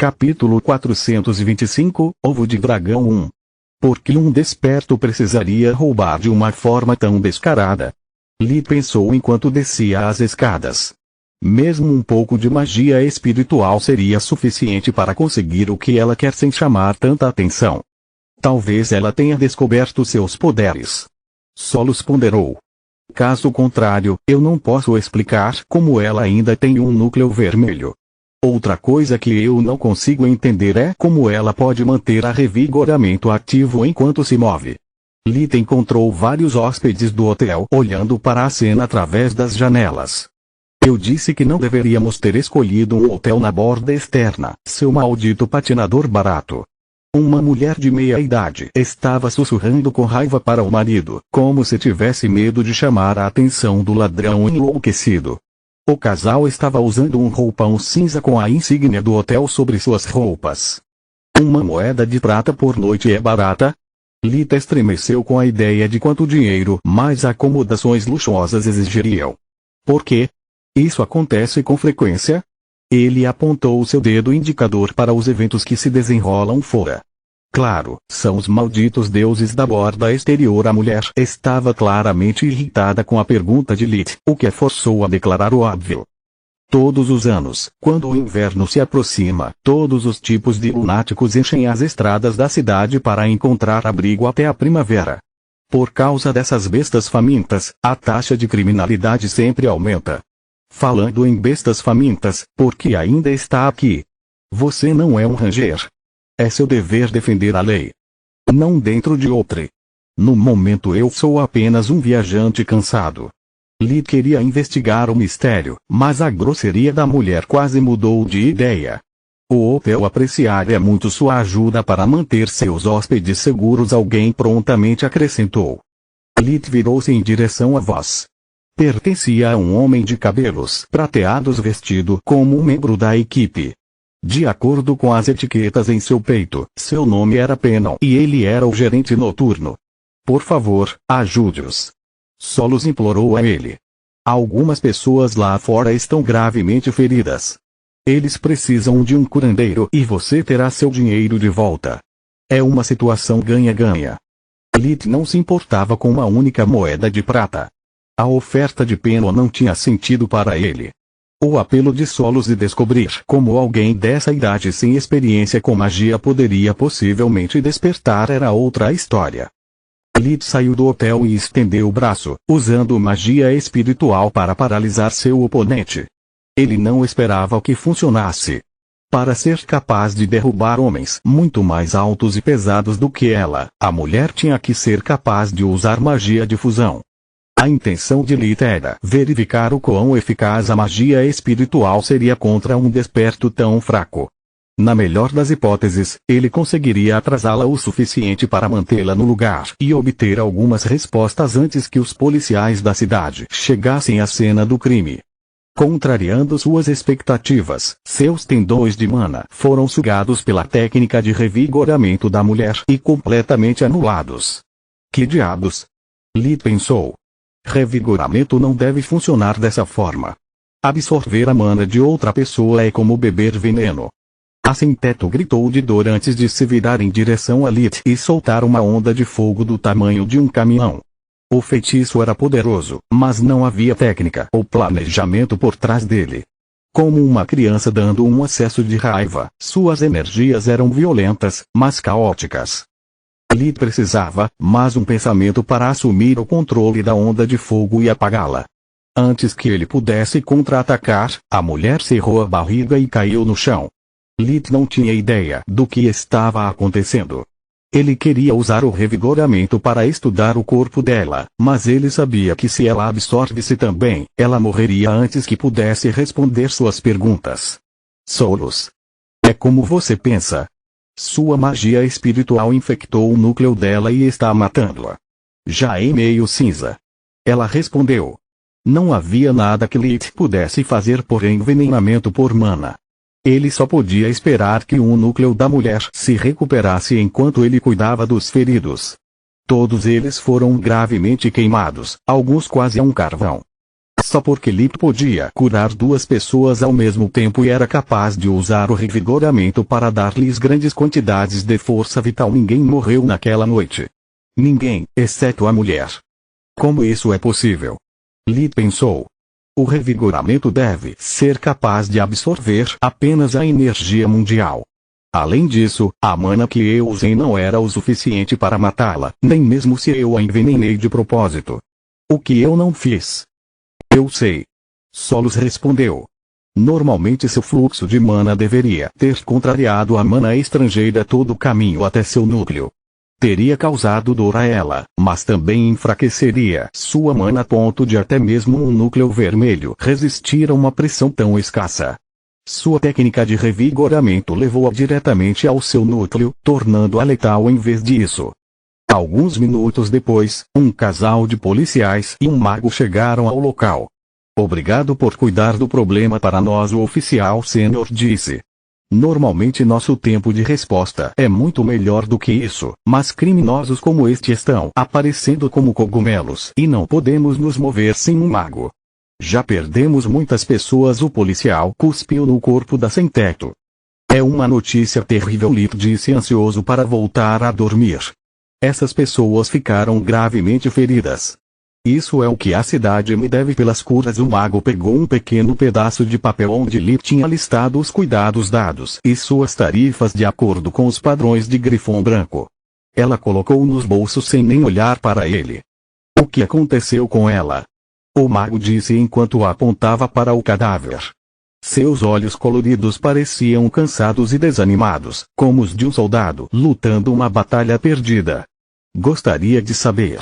Capítulo 425, Ovo de Dragão 1. Por que um desperto precisaria roubar de uma forma tão descarada? Lee pensou enquanto descia as escadas. Mesmo um pouco de magia espiritual seria suficiente para conseguir o que ela quer sem chamar tanta atenção. Talvez ela tenha descoberto seus poderes. Solos ponderou. Caso contrário, eu não posso explicar como ela ainda tem um núcleo vermelho. Outra coisa que eu não consigo entender é como ela pode manter a revigoramento ativo enquanto se move. Lita encontrou vários hóspedes do hotel olhando para a cena através das janelas. Eu disse que não deveríamos ter escolhido um hotel na borda externa, seu maldito patinador barato. Uma mulher de meia idade estava sussurrando com raiva para o marido, como se tivesse medo de chamar a atenção do ladrão enlouquecido. O casal estava usando um roupão cinza com a insígnia do hotel sobre suas roupas. Uma moeda de prata por noite é barata? Lita estremeceu com a ideia de quanto dinheiro mais acomodações luxuosas exigiriam. Por quê? Isso acontece com frequência? Ele apontou seu dedo indicador para os eventos que se desenrolam fora. Claro, são os malditos deuses da borda exterior. A mulher estava claramente irritada com a pergunta de Lit, o que a forçou a declarar o óbvio. Todos os anos, quando o inverno se aproxima, todos os tipos de lunáticos enchem as estradas da cidade para encontrar abrigo até a primavera. Por causa dessas bestas famintas, a taxa de criminalidade sempre aumenta. Falando em bestas famintas, por que ainda está aqui? Você não é um ranger. É seu dever defender a lei. Não dentro de outra. No momento eu sou apenas um viajante cansado. Lee queria investigar o mistério, mas a grosseria da mulher quase mudou de ideia. O hotel apreciaria muito sua ajuda para manter seus hóspedes seguros. Alguém prontamente acrescentou. Lee virou-se em direção à voz. Pertencia a um homem de cabelos prateados vestido como um membro da equipe. De acordo com as etiquetas em seu peito, seu nome era Penon e ele era o gerente noturno. Por favor, ajude-os. Solos implorou a ele. Algumas pessoas lá fora estão gravemente feridas. Eles precisam de um curandeiro e você terá seu dinheiro de volta. É uma situação ganha-ganha. Lit não se importava com uma única moeda de prata. A oferta de Penon não tinha sentido para ele. O apelo de Solos de descobrir como alguém dessa idade sem experiência com magia poderia possivelmente despertar era outra história. Lit saiu do hotel e estendeu o braço, usando magia espiritual para paralisar seu oponente. Ele não esperava que funcionasse. Para ser capaz de derrubar homens muito mais altos e pesados do que ela, a mulher tinha que ser capaz de usar magia de fusão. A intenção de Lit era verificar o quão eficaz a magia espiritual seria contra um desperto tão fraco. Na melhor das hipóteses, ele conseguiria atrasá-la o suficiente para mantê-la no lugar e obter algumas respostas antes que os policiais da cidade chegassem à cena do crime. Contrariando suas expectativas, seus tendões de mana foram sugados pela técnica de revigoramento da mulher e completamente anulados. Que diabos? Lit pensou. Revigoramento não deve funcionar dessa forma. Absorver a mana de outra pessoa é como beber veneno. A sem-teto gritou de dor antes de se virar em direção a Lit e soltar uma onda de fogo do tamanho de um caminhão. O feitiço era poderoso, mas não havia técnica ou planejamento por trás dele. Como uma criança dando um acesso de raiva, suas energias eram violentas, mas caóticas. Lit precisava, mais um pensamento para assumir o controle da onda de fogo e apagá-la. Antes que ele pudesse contra-atacar, a mulher cerrou a barriga e caiu no chão. Lit não tinha ideia do que estava acontecendo. Ele queria usar o revigoramento para estudar o corpo dela, mas ele sabia que se ela absorvesse também, ela morreria antes que pudesse responder suas perguntas. Solos. É como você pensa. Sua magia espiritual infectou o núcleo dela e está matando-a. Já em meio cinza. Ela respondeu. Não havia nada que Lit pudesse fazer por envenenamento por mana. Ele só podia esperar que o núcleo da mulher se recuperasse enquanto ele cuidava dos feridos. Todos eles foram gravemente queimados, alguns quase a um carvão. Só porque Lip podia curar duas pessoas ao mesmo tempo e era capaz de usar o revigoramento para dar-lhes grandes quantidades de força vital, ninguém morreu naquela noite. Ninguém, exceto a mulher. Como isso é possível? Lip pensou. O revigoramento deve ser capaz de absorver apenas a energia mundial. Além disso, a mana que eu usei não era o suficiente para matá-la, nem mesmo se eu a envenenei de propósito. O que eu não fiz? Eu sei. Solos respondeu. Normalmente seu fluxo de mana deveria ter contrariado a mana estrangeira todo o caminho até seu núcleo. Teria causado dor a ela, mas também enfraqueceria sua mana a ponto de até mesmo um núcleo vermelho resistir a uma pressão tão escassa. Sua técnica de revigoramento levou-a diretamente ao seu núcleo, tornando-a letal em vez disso. Alguns minutos depois, um casal de policiais e um mago chegaram ao local. Obrigado por cuidar do problema para nós, o oficial sênior disse. Normalmente nosso tempo de resposta é muito melhor do que isso, mas criminosos como este estão aparecendo como cogumelos e não podemos nos mover sem um mago. Já perdemos muitas pessoas. O policial cuspiu no corpo da sem-teto. É uma notícia terrível, Lip disse ansioso para voltar a dormir. Essas pessoas ficaram gravemente feridas. Isso é o que a cidade me deve pelas curas. O mago pegou um pequeno pedaço de papel onde Lip tinha listado os cuidados dados e suas tarifas de acordo com os padrões de Grifão Branco. Ela colocou nos bolsos sem nem olhar para ele. O que aconteceu com ela? O mago disse enquanto apontava para o cadáver. Seus olhos coloridos pareciam cansados e desanimados, como os de um soldado lutando uma batalha perdida. Gostaria de saber.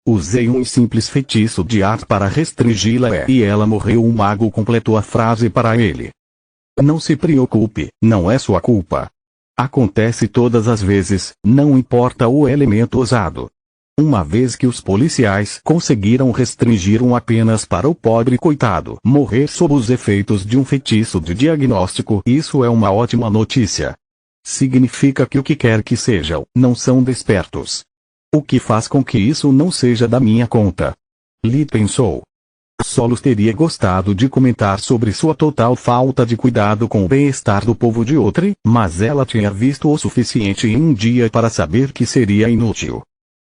Usei um simples feitiço de ar para restringi-la e ela morreu. O mago completou a frase para ele. Não se preocupe, não é sua culpa. Acontece todas as vezes, não importa o elemento usado. Uma vez que os policiais conseguiram restringir apenas para o pobre coitado morrer sob os efeitos de um feitiço de diagnóstico, isso é uma ótima notícia. Significa que o que quer que sejam, não são despertos. O que faz com que isso não seja da minha conta? Lee pensou. Solos teria gostado de comentar sobre sua total falta de cuidado com o bem-estar do povo de Outri, mas ela tinha visto o suficiente em um dia para saber que seria inútil.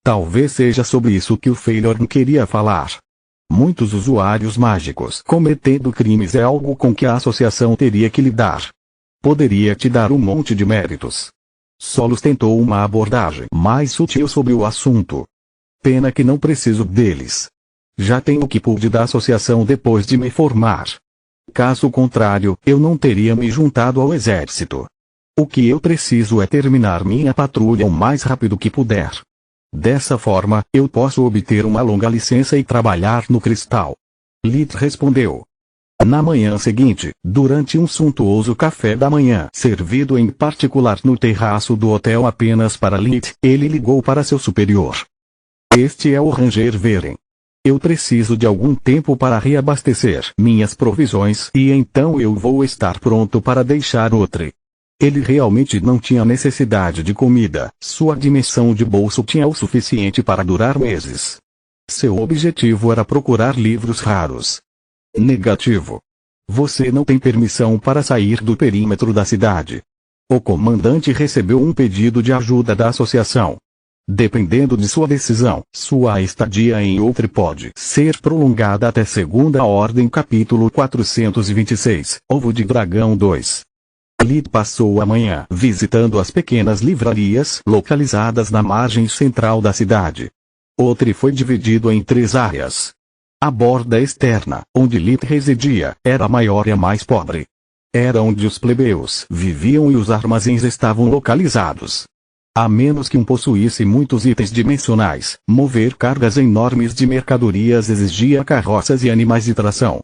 Talvez seja sobre isso que o Feilorn queria falar. Muitos usuários mágicos cometendo crimes é algo com que a associação teria que lidar. Poderia te dar um monte de méritos. Solos tentou uma abordagem mais sutil sobre o assunto. Pena que não preciso deles. Já tenho o que pude da associação depois de me formar. Caso contrário, eu não teria me juntado ao exército. O que eu preciso é terminar minha patrulha o mais rápido que puder. Dessa forma, eu posso obter uma longa licença e trabalhar no cristal. Lit respondeu. Na manhã seguinte, durante um suntuoso café da manhã, servido em particular no terraço do hotel apenas para Lit, ele ligou para seu superior. Este é o Ranger Veren. Eu preciso de algum tempo para reabastecer minhas provisões e então eu vou estar pronto para deixar Outri. Ele realmente não tinha necessidade de comida, sua dimensão de bolso tinha o suficiente para durar meses. Seu objetivo era procurar livros raros. Negativo. Você não tem permissão para sair do perímetro da cidade. O comandante recebeu um pedido de ajuda da associação. Dependendo de sua decisão, sua estadia em Outri pode ser prolongada até segunda ordem. Capítulo 426, Ovo de Dragão 2. Lit passou a manhã visitando as pequenas livrarias localizadas na margem central da cidade. Outri foi dividido em 3 áreas. A borda externa, onde Lit residia, era a maior e a mais pobre. Era onde os plebeus viviam e os armazéns estavam localizados. A menos que possuísse muitos itens dimensionais, mover cargas enormes de mercadorias exigia carroças e animais de tração.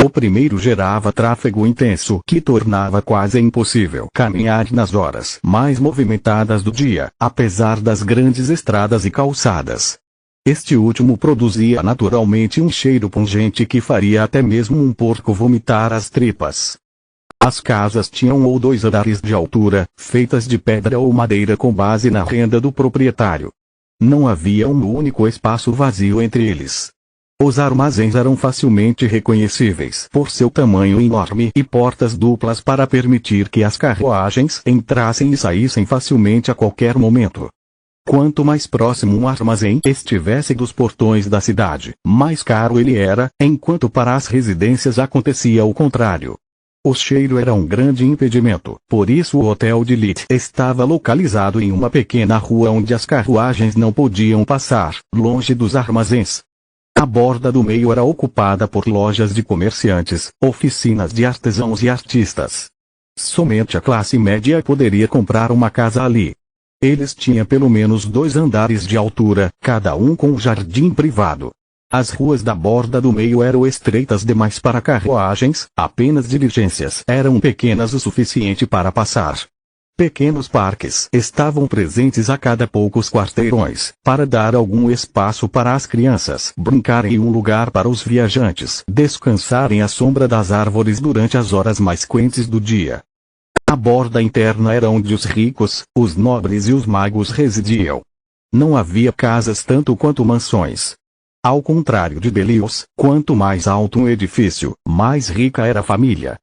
O primeiro gerava tráfego intenso que tornava quase impossível caminhar nas horas mais movimentadas do dia, apesar das grandes estradas e calçadas. Este último produzia naturalmente um cheiro pungente que faria até mesmo um porco vomitar as tripas. As casas tinham 1 ou 2 andares de altura, feitas de pedra ou madeira com base na renda do proprietário. Não havia um único espaço vazio entre eles. Os armazéns eram facilmente reconhecíveis por seu tamanho enorme e portas duplas para permitir que as carruagens entrassem e saíssem facilmente a qualquer momento. Quanto mais próximo um armazém estivesse dos portões da cidade, mais caro ele era, enquanto para as residências acontecia o contrário. O cheiro era um grande impedimento, por isso o hotel de Lit estava localizado em uma pequena rua onde as carruagens não podiam passar, longe dos armazéns. A borda do meio era ocupada por lojas de comerciantes, oficinas de artesãos e artistas. Somente a classe média poderia comprar uma casa ali. Eles tinham pelo menos 2 andares de altura, cada um com um jardim privado. As ruas da borda do meio eram estreitas demais para carruagens, apenas diligências eram pequenas o suficiente para passar. Pequenos parques estavam presentes a cada poucos quarteirões, para dar algum espaço para as crianças brincarem e um lugar para os viajantes descansarem à sombra das árvores durante as horas mais quentes do dia. A borda interna era onde os ricos, os nobres e os magos residiam. Não havia casas tanto quanto mansões. Ao contrário de Belius, quanto mais alto um edifício, mais rica era a família.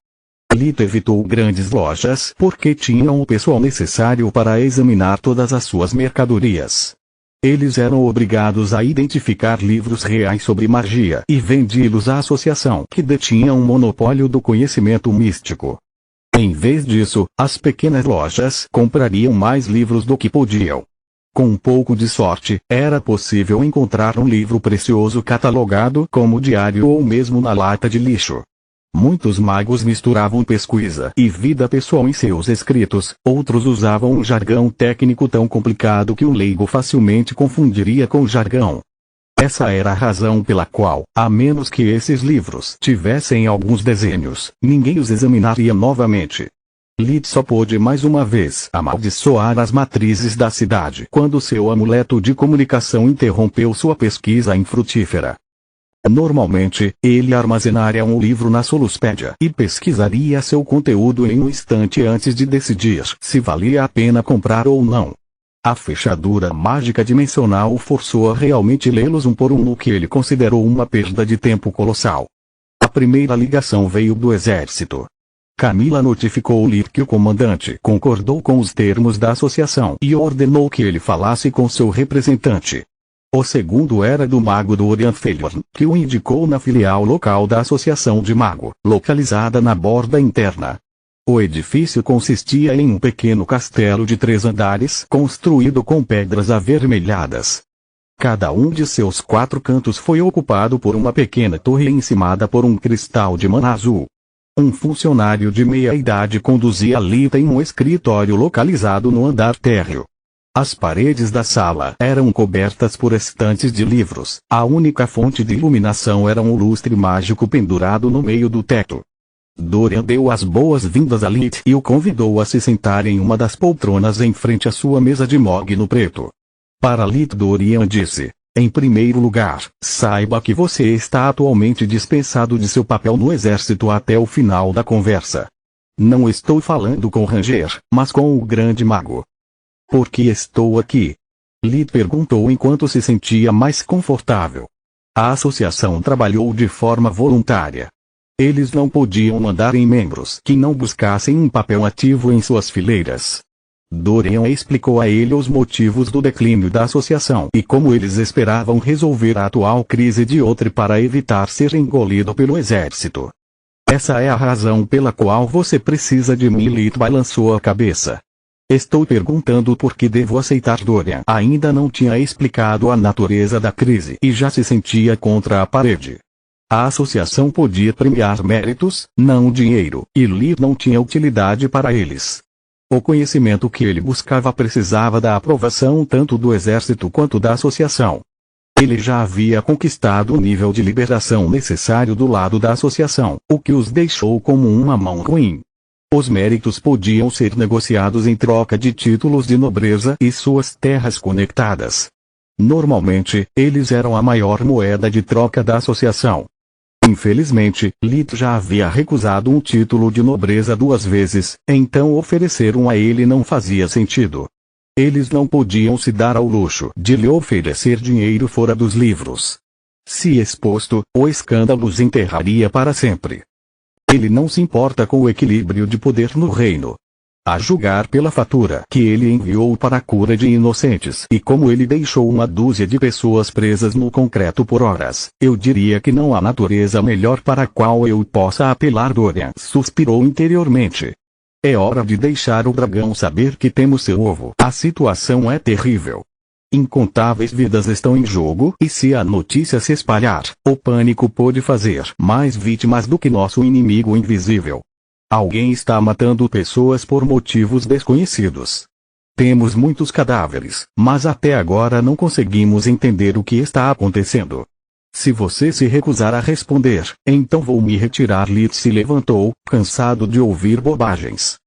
Lit evitou grandes lojas porque tinham o pessoal necessário para examinar todas as suas mercadorias. Eles eram obrigados a identificar livros reais sobre magia e vendi-los à associação que detinha um monopólio do conhecimento místico. Em vez disso, as pequenas lojas comprariam mais livros do que podiam. Com um pouco de sorte, era possível encontrar um livro precioso catalogado como diário ou mesmo na lata de lixo. Muitos magos misturavam pesquisa e vida pessoal em seus escritos, outros usavam um jargão técnico tão complicado que um leigo facilmente confundiria com jargão. Essa era a razão pela qual, a menos que esses livros tivessem alguns desenhos, ninguém os examinaria novamente. Lit só pôde mais uma vez amaldiçoar as matrizes da cidade quando seu amuleto de comunicação interrompeu sua pesquisa infrutífera. Normalmente, ele armazenaria um livro na Soluspédia e pesquisaria seu conteúdo em um instante antes de decidir se valia a pena comprar ou não. A fechadura mágica dimensional o forçou a realmente lê-los um por um, o que ele considerou uma perda de tempo colossal. A primeira ligação veio do exército. Camila notificou Lit que o comandante concordou com os termos da associação e ordenou que ele falasse com seu representante. O segundo era do mago Dorian Failhorn, que o indicou na filial local da Associação de Mago, localizada na borda interna. O edifício consistia em um pequeno castelo de 3 andares construído com pedras avermelhadas. Cada um de seus 4 cantos foi ocupado por uma pequena torre encimada por um cristal de mana azul. Um funcionário de meia-idade conduzia Lit em um escritório localizado no andar térreo. As paredes da sala eram cobertas por estantes de livros. A única fonte de iluminação era um lustre mágico pendurado no meio do teto. Dorian deu as boas-vindas a Lit e o convidou a se sentar em uma das poltronas em frente à sua mesa de mogno preto. Para Lit, Dorian disse: em primeiro lugar, saiba que você está atualmente dispensado de seu papel no exército até o final da conversa. Não estou falando com Ranger, mas com o grande mago. Por que estou aqui? Lit perguntou enquanto se sentia mais confortável. A associação trabalhou de forma voluntária. Eles não podiam mandar em membros que não buscassem um papel ativo em suas fileiras. Dorian explicou a ele os motivos do declínio da associação e como eles esperavam resolver a atual crise de outra para evitar ser engolido pelo exército. Essa é a razão pela qual você precisa de mim. Lit balançou a cabeça. Estou perguntando por que devo aceitar. Dorian ainda não tinha explicado a natureza da crise e já se sentia contra a parede. A associação podia premiar méritos, não dinheiro, e Lit não tinha utilidade para eles. O conhecimento que ele buscava precisava da aprovação tanto do exército quanto da associação. Ele já havia conquistado o nível de liberação necessário do lado da associação, o que os deixou como uma mão ruim. Os méritos podiam ser negociados em troca de títulos de nobreza e suas terras conectadas. Normalmente, eles eram a maior moeda de troca da associação. Infelizmente, Lit já havia recusado um título de nobreza 2 vezes, então oferecer um a ele não fazia sentido. Eles não podiam se dar ao luxo de lhe oferecer dinheiro fora dos livros. Se exposto, o escândalo os enterraria para sempre. Ele não se importa com o equilíbrio de poder no reino. A julgar pela fatura que ele enviou para a cura de inocentes e como ele deixou uma dúzia de pessoas presas no concreto por horas, eu diria que não há natureza melhor para a qual eu possa apelar. Dorian suspirou interiormente. É hora de deixar o dragão saber que temos seu ovo. A situação é terrível. Incontáveis vidas estão em jogo e se a notícia se espalhar, o pânico pode fazer mais vítimas do que nosso inimigo invisível. Alguém está matando pessoas por motivos desconhecidos. Temos muitos cadáveres, mas até agora não conseguimos entender o que está acontecendo. Se você se recusar a responder, então vou me retirar. Lit se levantou, cansado de ouvir bobagens.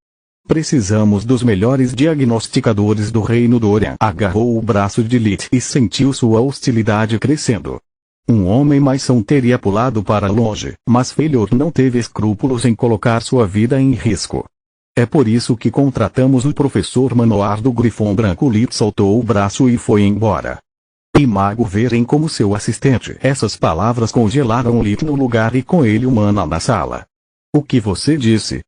Precisamos dos melhores diagnosticadores do reino. Dorian agarrou o braço de Lit e sentiu sua hostilidade crescendo. Um homem mais são teria pulado para longe, mas Felhor não teve escrúpulos em colocar sua vida em risco. É por isso que contratamos o professor Manoar do Grifão Branco. Lit soltou o braço e foi embora. E Mago Verem como seu assistente. Essas palavras congelaram Lit no lugar e com ele Humana na sala. O que você disse?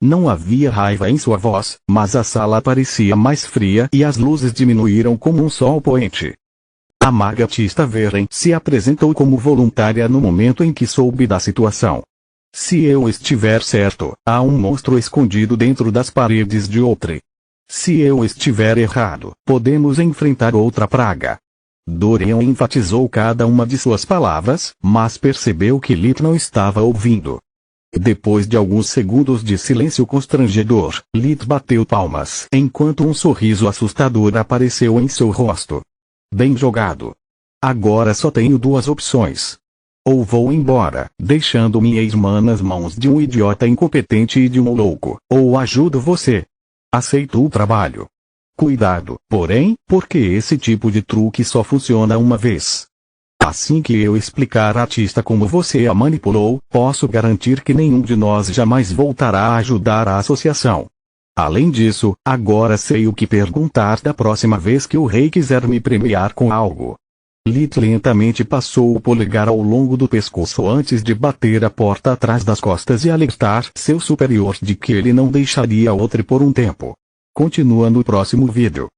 Não havia raiva em sua voz, mas a sala parecia mais fria e as luzes diminuíram como um sol poente. A maga Tista Veren se apresentou como voluntária no momento em que soube da situação. Se eu estiver certo, há um monstro escondido dentro das paredes de Outre. Se eu estiver errado, podemos enfrentar outra praga. Dorian enfatizou cada uma de suas palavras, mas percebeu que Lit não estava ouvindo. Depois de alguns segundos de silêncio constrangedor, Lit bateu palmas enquanto um sorriso assustador apareceu em seu rosto. Bem jogado. Agora só tenho duas opções. Ou vou embora, deixando minha irmã nas mãos de um idiota incompetente e de um louco, ou ajudo você. Aceito o trabalho. Cuidado, porém, porque esse tipo de truque só funciona uma vez. Assim que eu explicar à Tista como você a manipulou, posso garantir que nenhum de nós jamais voltará a ajudar a associação. Além disso, agora sei o que perguntar da próxima vez que o rei quiser me premiar com algo. Lit lentamente passou o polegar ao longo do pescoço antes de bater a porta atrás das costas e alertar seu superior de que ele não deixaria Outre por um tempo. Continua no próximo vídeo.